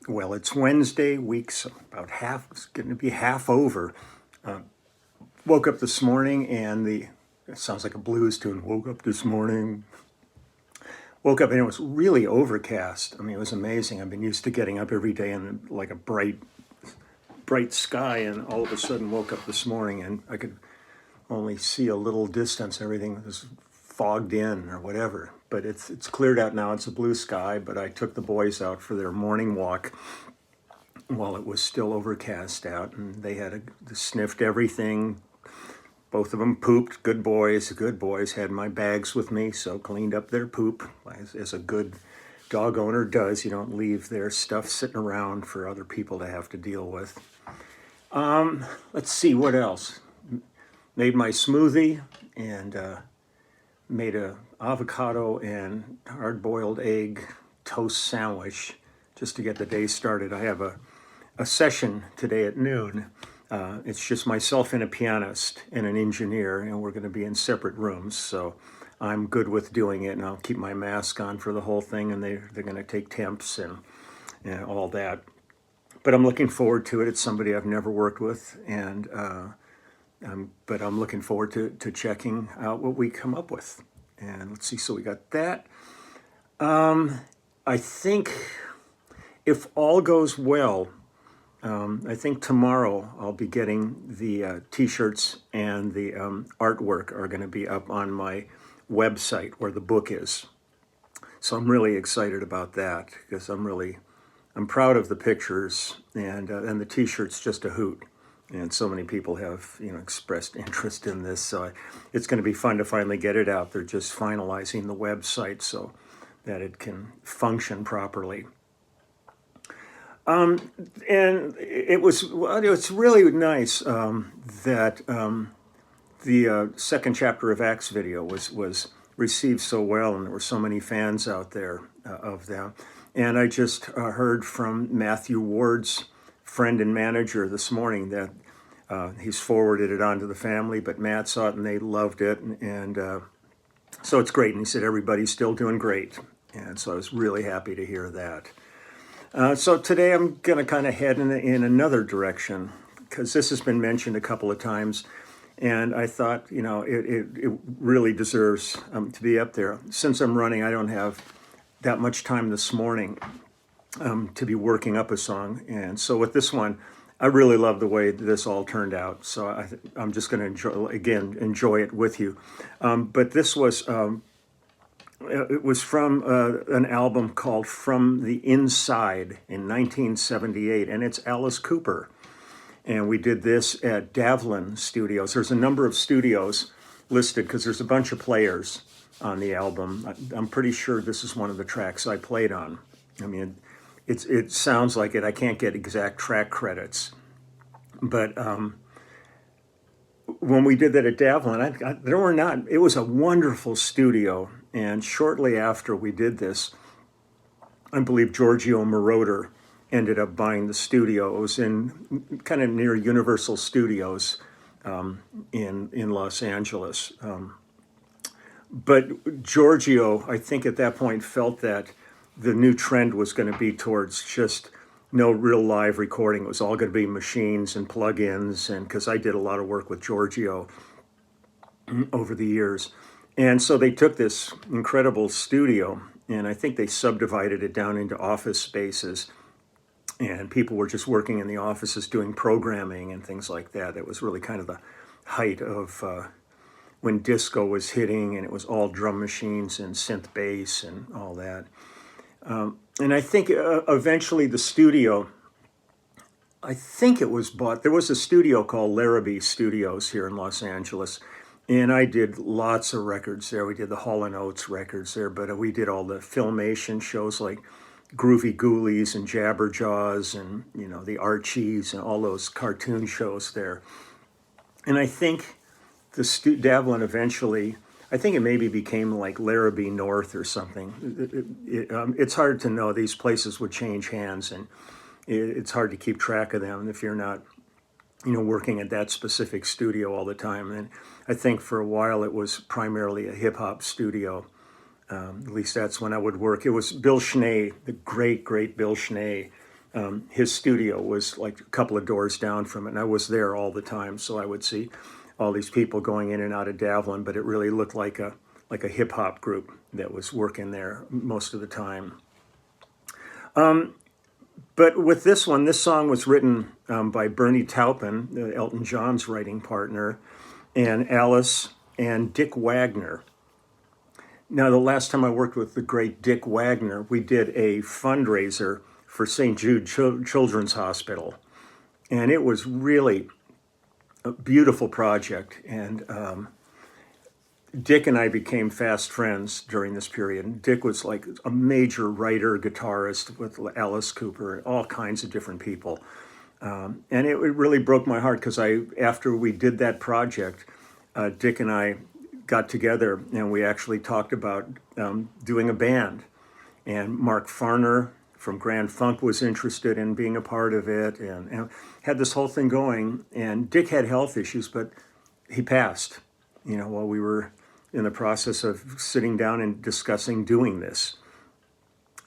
Well, it's Wednesday, week's about half, it's going to be half over. Woke up this morning and it sounds like a blues tune. Woke up this morning, woke up and it was really overcast. I mean, it was amazing. I've been used to getting up every day in like a bright sky, and all of a sudden woke up this morning and I could only see a little distance. Everything was fogged in or whatever. But it's cleared out now. It's a blue sky, but I took the boys out for their morning walk while it was still overcast out, and they sniffed everything. Both of them pooped. Good boys, good boys. Had my bags with me, so cleaned up their poop, as a good dog owner does. You don't leave their stuff sitting around for other people to have to deal with. Let's see, what else? Made my smoothie and made a avocado and hard-boiled egg toast sandwich just to get the day started. I have a session today at noon. It's just myself and a pianist and an engineer, and we're going to be in separate rooms. So I'm good with doing it, and I'll keep my mask on for the whole thing, and they're going to take temps and all that. But I'm looking forward to it. It's somebody I've never worked with, and but I'm looking forward to checking out what we come up with. And let's see, so we got that. I think if all goes well, I think tomorrow I'll be getting the t-shirts, and the artwork are going to be up on my website where the book is. So I'm really excited about that because I'm proud of the pictures, and the t-shirt's just a hoot. And so many people have, expressed interest in this. So it's going to be fun to finally get it out. They're just finalizing the website so that it can function properly. And it's really nice that the second chapter of Acts video was received so well, and there were so many fans out there of them. And I just heard from Matthew Ward's friend and manager this morning that he's forwarded it on to the family, but Matt saw it and they loved it, and so it's great. And he said everybody's still doing great, and so I was really happy to hear that. So today I'm going to kind of head in another direction because this has been mentioned a couple of times, and I thought, it really deserves to be up there. Since I'm running, I don't have that much time this morning to be working up a song, and so with this one, I really love the way this all turned out. So I'm just going to enjoy it with you. But this was. It was from an album called From the Inside in 1978, and it's Alice Cooper. And we did this at Davlin Studios. There's a number of studios listed because there's a bunch of players on the album. I'm pretty sure this is one of the tracks I played on. I mean, it sounds like it. I can't get exact track credits. But when we did that at Davlin, it was a wonderful studio. And shortly after we did this, I believe Giorgio Moroder ended up buying the studio. It was in kind of near Universal Studios in Los Angeles. But Giorgio, I think at that point, felt that the new trend was going to be towards just no real live recording. It was all going to be machines and plugins, and because I did a lot of work with Giorgio over the years. And so they took this incredible studio, and I think they subdivided it down into office spaces, and people were just working in the offices doing programming and things like that. It was really kind of the height of when disco was hitting, and it was all drum machines and synth bass and all that. And I think eventually the studio, I think it was bought. There was a studio called Larrabee Studios here in Los Angeles, and I did lots of records there. We did the Hall & Oates records there, but we did all the Filmation shows like Groovy Ghoulies and Jabberjaws and, the Archies and all those cartoon shows there. And I think Davlin eventually, I think it maybe became like Larrabee North or something. It's hard to know. These places would change hands, and it's hard to keep track of them if you're not working at that specific studio all the time. And I think for a while it was primarily a hip hop studio. At least that's when I would work. It was Bill Schnee, the great Bill Schnee, his studio was like a couple of doors down from it, and I was there all the time, so I would see all these people going in and out of Davlin, but it really looked like a hip hop group that was working there most of the time. But with this one, this song was written by Bernie Taupin, Elton John's writing partner, and Alice and Dick Wagner. Now, the last time I worked with the great Dick Wagner, we did a fundraiser for St. Jude Children's Hospital. And it was really a beautiful project. And Dick and I became fast friends during this period. And Dick was like a major writer, guitarist with Alice Cooper, and all kinds of different people. And it really broke my heart because after we did that project, Dick and I got together and we actually talked about doing a band. And Mark Farner from Grand Funk was interested in being a part of it, and had this whole thing going. And Dick had health issues, but he passed, while we were in the process of sitting down and discussing doing this.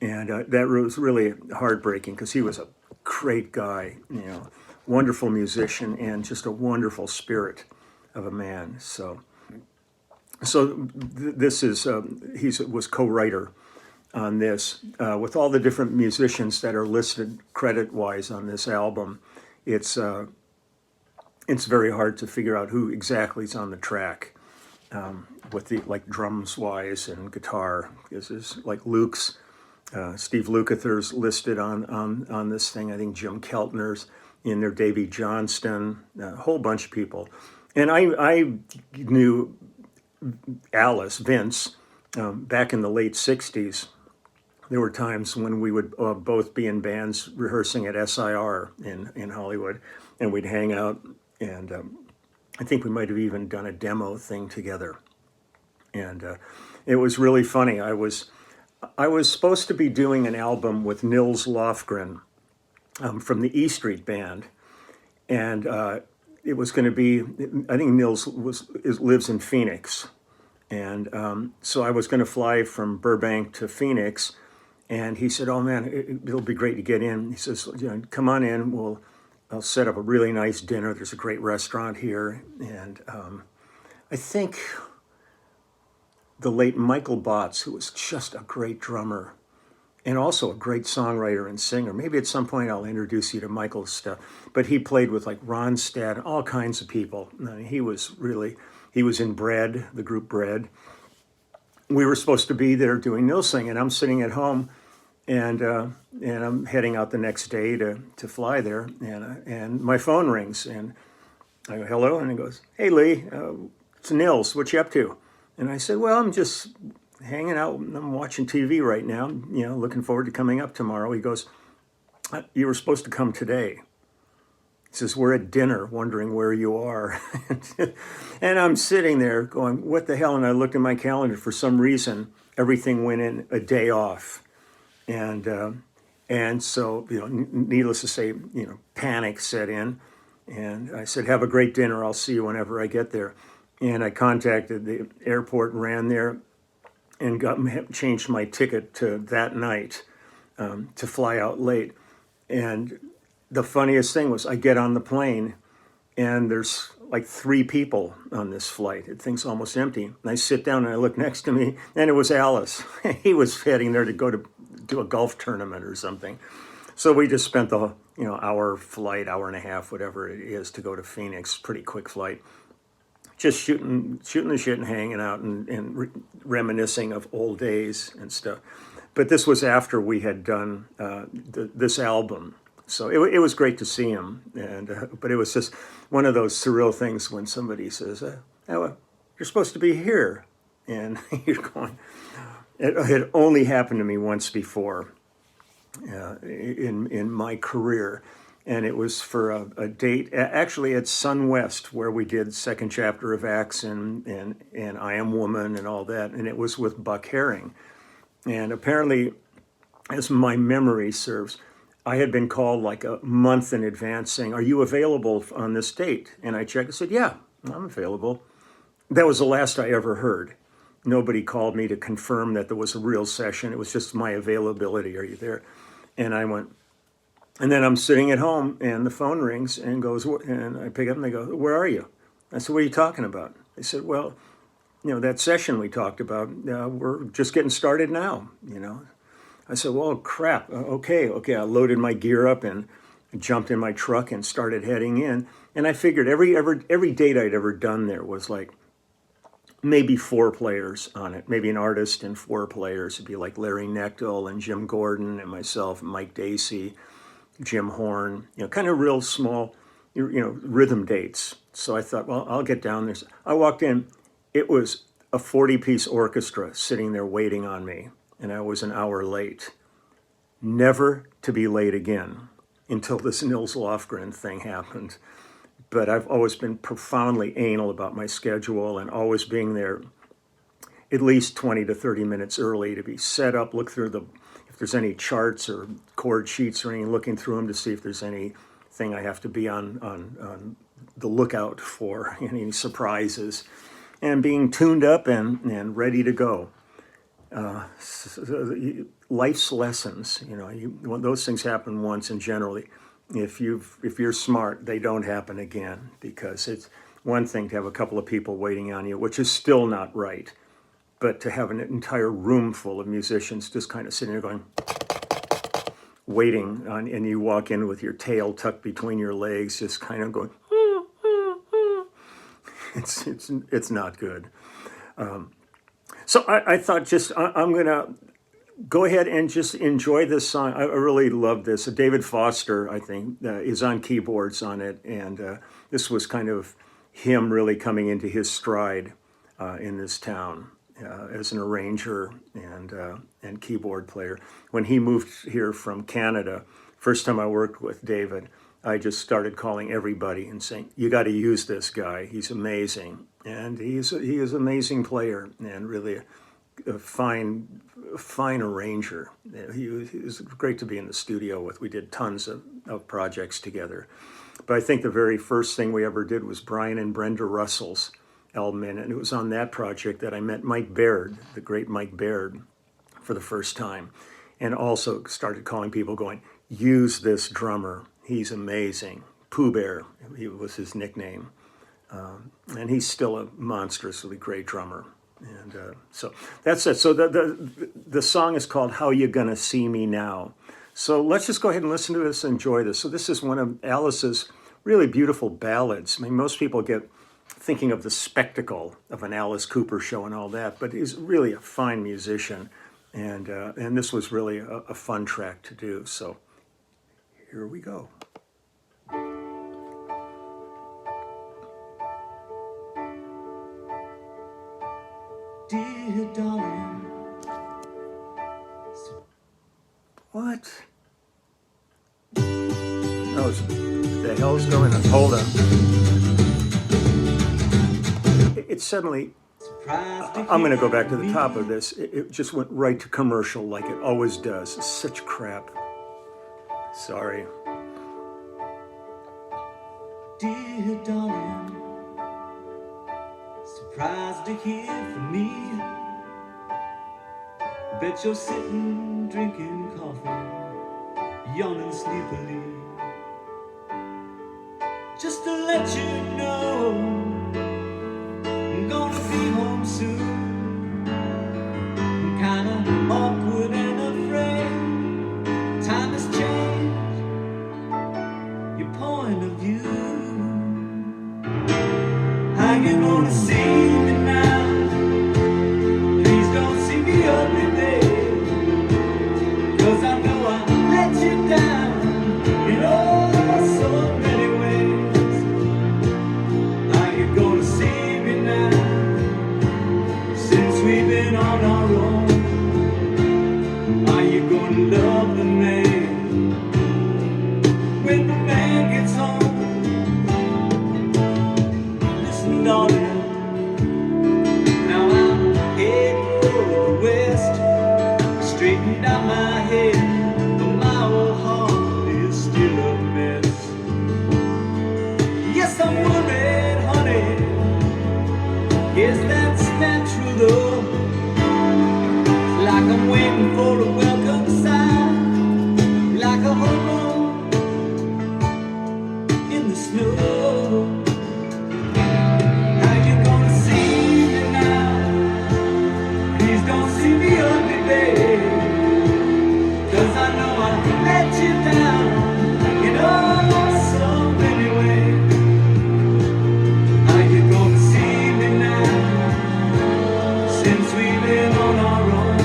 And that was really heartbreaking because he was a great guy, wonderful musician and just a wonderful spirit of a man. So this is, he was co-writer on this. With all the different musicians that are listed credit-wise on this album, it's very hard to figure out who exactly is on the track. With the drums-wise and guitar, this is like Luke's, Steve Lukather's listed on this thing. I think Jim Keltner's in there, Davey Johnston, a whole bunch of people. And I knew Vince, back in the late 60s. There were times when we would both be in bands rehearsing at SIR in Hollywood, and we'd hang out, and I think we might have even done a demo thing together. And it was really funny. I was supposed to be doing an album with Nils Lofgren from the E Street Band, and it was going to be, I think Nils lives in Phoenix, and so I was going to fly from Burbank to Phoenix, and he said, "Oh man, it'll be great to get in." He says, "Come on in. I'll set up a really nice dinner. There's a great restaurant here," and I think the late Michael Botts, who was just a great drummer and also a great songwriter and singer. Maybe at some point I'll introduce you to Michael's stuff. But he played with like Ronstadt, all kinds of people. He was in Bread, the group Bread. We were supposed to be there doing Nilsing, and I'm sitting at home, and I'm heading out the next day to fly there, and my phone rings, and I go, "Hello," and he goes, "Hey Lee, it's Nils, what you up to?" And I said, "Well, I'm just hanging out. I'm watching TV right now, looking forward to coming up tomorrow." He goes, "You were supposed to come today." He says, "We're at dinner, wondering where you are." And I'm sitting there going, "What the hell?" And I looked at my calendar. For some reason, everything went in a day off. And so, needless to say, panic set in. And I said, "Have a great dinner. I'll see you whenever I get there." And I contacted the airport, ran there, and changed my ticket to that night to fly out late. And the funniest thing was I get on the plane, and there's like 3 people on this flight. The thing's almost empty. And I sit down, and I look next to me, and it was Alice. He was heading there to go to do a golf tournament or something. So we just spent the hour flight, hour and a half, whatever it is, to go to Phoenix. Pretty quick flight. Just shooting the shit and hanging out and reminiscing of old days and stuff. But this was after we had done this album. So it was great to see him. But it was just one of those surreal things when somebody says, "Oh, you're supposed to be here." And you're going, it had only happened to me once before in my career. And it was for a date, actually at Sun West, where we did second chapter of Acts and I Am Woman and all that. And it was with Buck Herring. And apparently, as my memory serves, I had been called like a month in advance saying, "Are you available on this date?" And I checked and said, "Yeah, I'm available." That was the last I ever heard. Nobody called me to confirm that there was a real session. It was just my availability. "Are you there?" And I went, And then I'm sitting at home and the phone rings and goes, and I pick up and they go, where are you? I said, what are you talking about? They said, well, that session we talked about, we're just getting started now. I said, well, crap. Okay. I loaded my gear up and jumped in my truck and started heading in. And I figured every date I'd ever done there was like maybe 4 players on it, maybe an artist and 4 players. It'd be like Larry Knechtel and Jim Gordon and myself, and Mike Dacey, Jim Horn, kind of real small, rhythm dates. So I thought, well, I'll get down there. I walked in, it was a 40-piece orchestra sitting there waiting on me, and I was an hour late. Never to be late again until this Nils Lofgren thing happened. But I've always been profoundly anal about my schedule and always being there at least 20 to 30 minutes early to be set up, look through if there's any charts or chord sheets or anything, looking through them to see if there's anything I have to be on the lookout for, any surprises, and being tuned up and ready to go. Life's lessons, those things happen once, and generally, if you're smart, they don't happen again, because it's one thing to have a couple of people waiting on you, which is still not right, but to have an entire room full of musicians just kind of sitting there going, waiting on, and you walk in with your tail tucked between your legs, just kind of going, it's not good. So I thought I'm going to go ahead and just enjoy this song. I really love this. David Foster, I think, is on keyboards on it, and this was kind of him really coming into his stride in this town as an arranger and keyboard player. When he moved here from Canada, first time I worked with David, I just started calling everybody and saying, you got to use this guy. He's amazing. And he is an amazing player and really a fine arranger. He was great to be in the studio with. We did tons of projects together. But I think the very first thing we ever did was Brian and Brenda Russell's album, and it was on that project that I met Mike Baird, the great Mike Baird, for the first time. And also started calling people going, use this drummer. He's amazing. Pooh Bear, he was his nickname. And he's still a monstrously great drummer. And so that's it. So the song is called How You Gonna See Me Now. So let's just go ahead and listen to this and enjoy this. So this is one of Alice's really beautiful ballads. I mean, most people get thinking of the spectacle of an Alice Cooper show and all that, but he's really a fine musician. And this was really a fun track to do. So here we go. Dear darling. What? Oh, the hell's going on? Hold on. It suddenly, I'm going to go back to the top of this. It just went right to commercial like it always does. It's such crap. Sorry. Dear darling, surprised to hear from me. Bet you're sitting drinking coffee, yawning sleepily. Just to let you know, I'm gonna be home soon. I'm kinda awkward and afraid. Time has changed your point of view. How you gonna see me now? Please don't see me ugly, babe, 'cause I know I let you down in oh so many ways. How you gonna see me now? you down in oh so many ways. Are you gonna see me now since we've been on our own?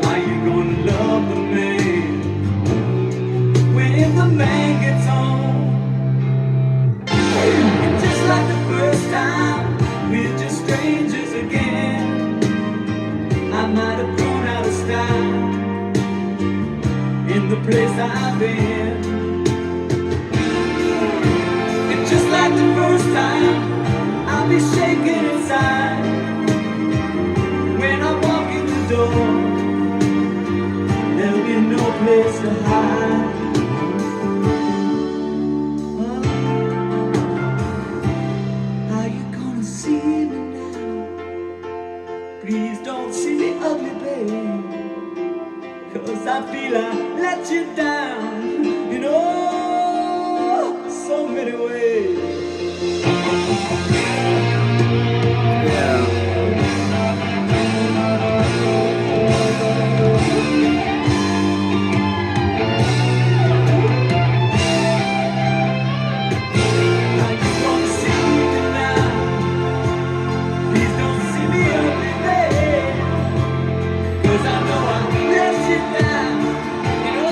Are you gonna love the man when the man gets home? And just like the first time, we're just strangers again. I might have thrown out a style in the place I've been. And just like the first time, I'll be shaking inside when I walk in the door. There'll be no place to hide. Are you gonna see me now? Please don't see me ugly, babe, 'cause I feel I let you down in oh so many ways. Yeah. Are you gonna see me now? Please don't see me ugly, babe, 'cause I know I let you down in oh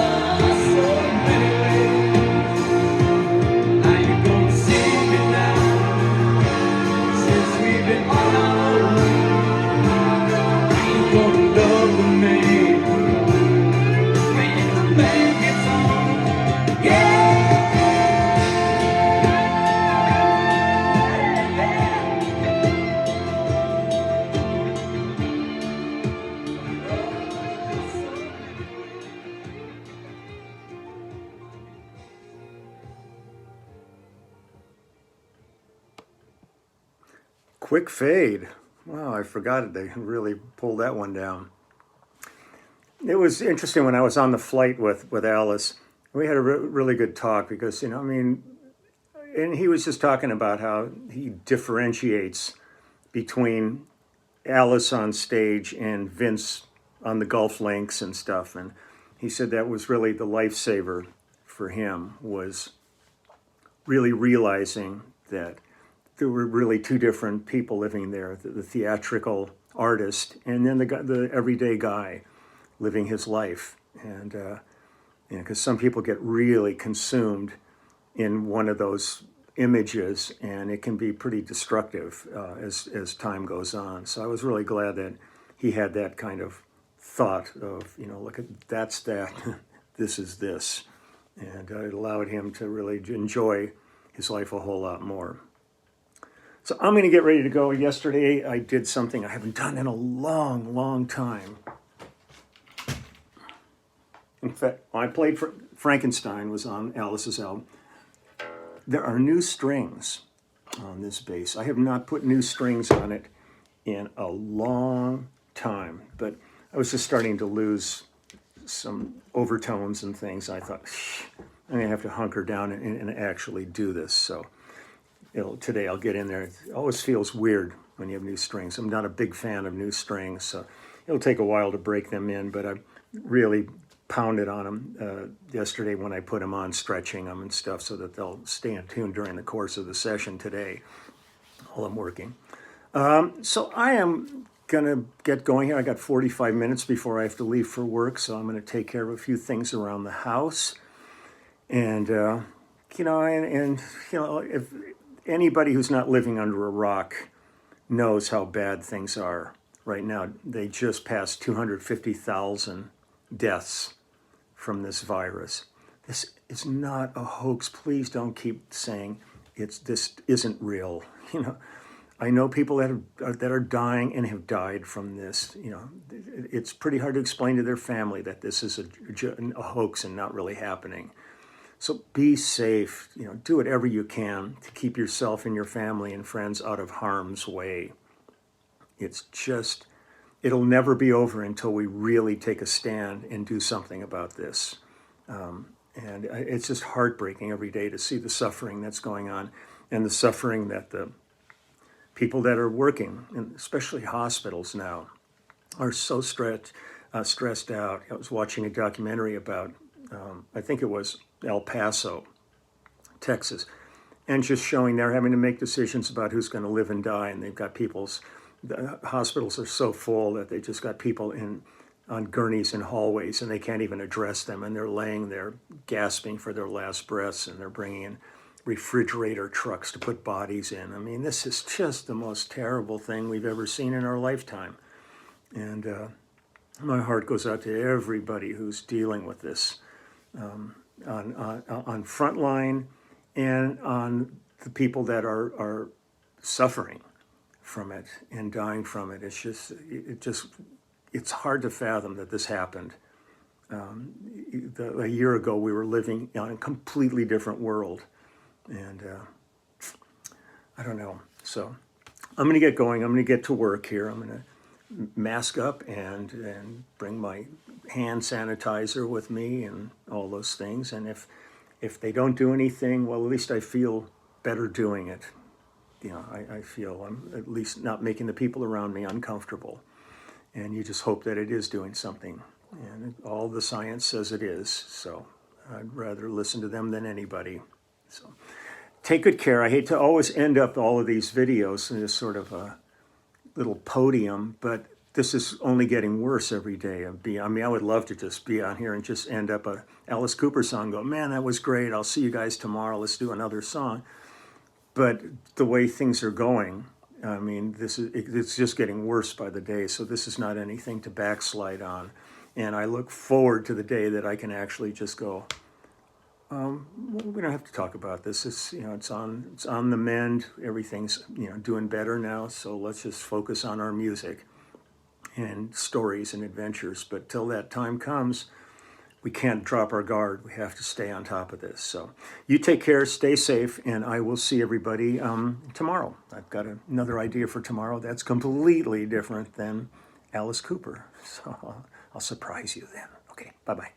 so many ways. Are you gonna see me now since we've been on our own? Are you gonna love the man when the man gets home? Yeah. Quick fade. Wow, I forgot it. They really pulled that one down. It was interesting when I was on the flight with Alice. We had a really good talk because, I mean, and he was just talking about how he differentiates between Alice on stage and Vince on the golf links and stuff. And he said that was really the lifesaver for him, was really realizing that there were really two different people living there, the theatrical artist and then the everyday guy living his life. And because some people get really consumed in one of those images, and it can be pretty destructive as time goes on. So I was really glad that he had that kind of thought of, look at that's that, this is this, and it allowed him to really enjoy his life a whole lot more. So I'm going to get ready to go. Yesterday I did something I haven't done in a long, long time. In fact, I played for Frankenstein, was on Alice's album. There are new strings on this bass. I have not put new strings on it in a long time, but I was just starting to lose some overtones and things. I thought, I'm going to have to hunker down and actually do this. So today I'll get in there. It always feels weird when you have new strings. I'm not a big fan of new strings, so it'll take a while to break them in, but I really pounded on them yesterday when I put them on, stretching them and stuff so that they'll stay in tune during the course of the session today while I'm working. So I am going to get going here. I got 45 minutes before I have to leave for work, so I'm going to take care of a few things around the house. And, if anybody who's not living under a rock knows how bad things are right now. They just passed 250,000 deaths from this virus. This is not a hoax. Please don't keep saying this isn't real. I know people that are dying and have died from this. It's pretty hard to explain to their family that this is a hoax and not really happening. So be safe. Do whatever you can to keep yourself and your family and friends out of harm's way. It'll never be over until we really take a stand and do something about this. And it's just heartbreaking every day to see the suffering that's going on and the suffering that the people that are working, and especially hospitals now, are so stressed out. I was watching a documentary about I think it was El Paso, Texas, and just showing they're having to make decisions about who's going to live and die, and they've got the hospitals are so full that they just got people on gurneys in hallways, and they can't even address them, and they're laying there gasping for their last breaths, and they're bringing in refrigerator trucks to put bodies in. I mean, this is just the most terrible thing we've ever seen in our lifetime. And my heart goes out to everybody who's dealing with this on frontline and on the people that are suffering from it and dying from it. It's hard to fathom that this happened. A year ago, we were living in a completely different world. And I don't know. So I'm going to get going. I'm going to get to work here. I'm going to mask up and bring my hand sanitizer with me and all those things. And if they don't do anything, well, at least I feel better doing it. You know, I feel I'm at least not making the people around me uncomfortable. And you just hope that it is doing something. And all the science says it is. So I'd rather listen to them than anybody. So take good care. I hate to always end up all of these videos in this sort of a little podium, but this is only getting worse every day. I mean, I would love to just be on here and just end up a Alice Cooper song, go, man, that was great. I'll see you guys tomorrow. Let's do another song. But the way things are going, I mean, it's just getting worse by the day. So this is not anything to backslide on. And I look forward to the day that I can actually just go, we don't have to talk about this. It's on the mend. Everything's doing better now. So let's just focus on our music and stories and adventures. But till that time comes, we can't drop our guard. We have to stay on top of this. So you take care, stay safe, and I will see everybody tomorrow. I've got another idea for tomorrow that's completely different than Alice Cooper. So I'll surprise you then. Okay, bye-bye.